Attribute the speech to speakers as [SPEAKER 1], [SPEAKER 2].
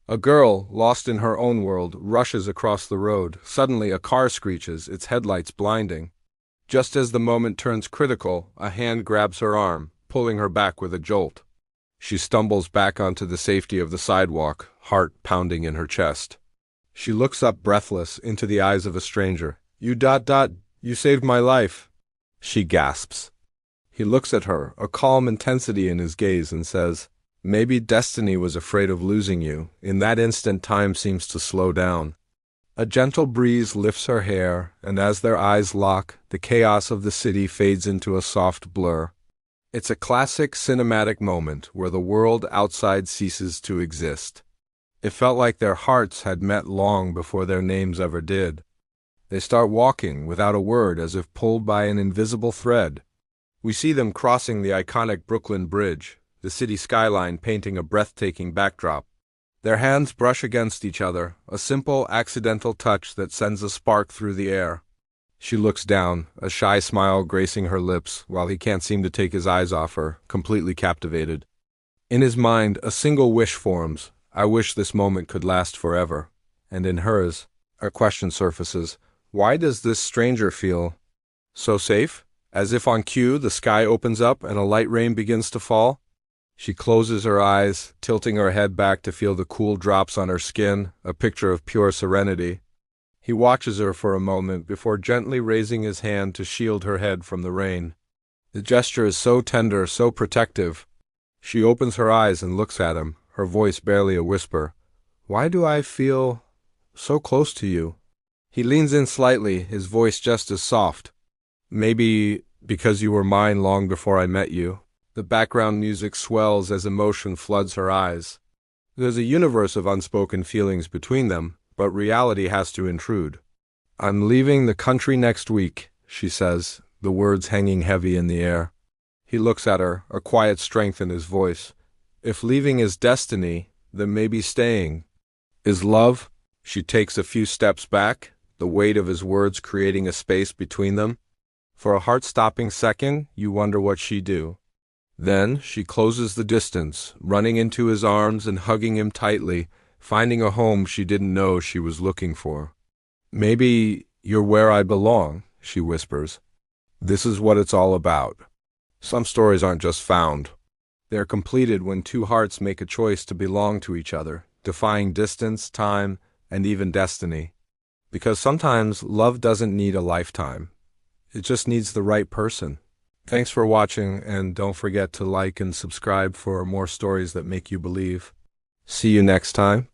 [SPEAKER 1] A girl, lost in her own world, rushes across the road. Suddenly, a car screeches, its headlights blinding. Just as the moment turns critical, a hand grabs her arm, pulling her back with a jolt. She stumbles back onto the safety of the sidewalk, heart pounding in her chest. She looks up breathless into the eyes of a stranger. You saved my life," she gasps. He looks at her, a calm intensity in his gaze, and says, "Maybe destiny was afraid of losing you." In that instant, time seems to slow down. A gentle breeze lifts her hair, and as their eyes lock, the chaos of the city fades into a soft blur. It's a classic cinematic moment where the world outside ceases to exist. It felt like their hearts had met long before their names ever did. They start walking without a word, as if pulled by an invisible thread. We see them crossing the iconic Brooklyn Bridge, the city skyline painting a breathtaking backdrop. Their hands brush against each other, a simple, accidental touch that sends a spark through the air. She looks down, a shy smile gracing her lips, while he can't seem to take his eyes off her, completely captivated. In his mind, a single wish forms: "I wish this moment could last forever." And in hers, a question surfaces: why does this stranger feel so safe? As if on cue, the sky opens up and a light rain begins to fall. She closes her eyes, tilting her head back to feel the cool drops on her skin, a picture of pure serenity. He watches her for a moment before gently raising his hand to shield her head from the rain. The gesture is so tender, so protective. She opens her eyes and looks at him, her voice barely a whisper. "Why do I feel so close to you?" He leans in slightly, his voice just as soft. "Maybe because you were mine long before I met you." The background music swells as emotion floods her eyes. There's a universe of unspoken feelings between them, but reality has to intrude. "I'm leaving the country next week," she says, the words hanging heavy in the air. He looks at her, a quiet strength in his voice. "If leaving is destiny, then maybe staying is love." She takes a few steps back, the weight of his words creating a space between them. For a heart-stopping second, you wonder what she'd do. Then she closes the distance, running into his arms and hugging him tightly, finding a home she didn't know she was looking for. "Maybe you're where I belong," she whispers. This is what it's all about. Some stories aren't just found. They're completed when two hearts make a choice to belong to each other, defying distance, time, and even destiny. Because sometimes love doesn't need a lifetime. It just needs the right person. Thanks for watching, and don't forget to like and subscribe for more stories that make you believe. See you next time.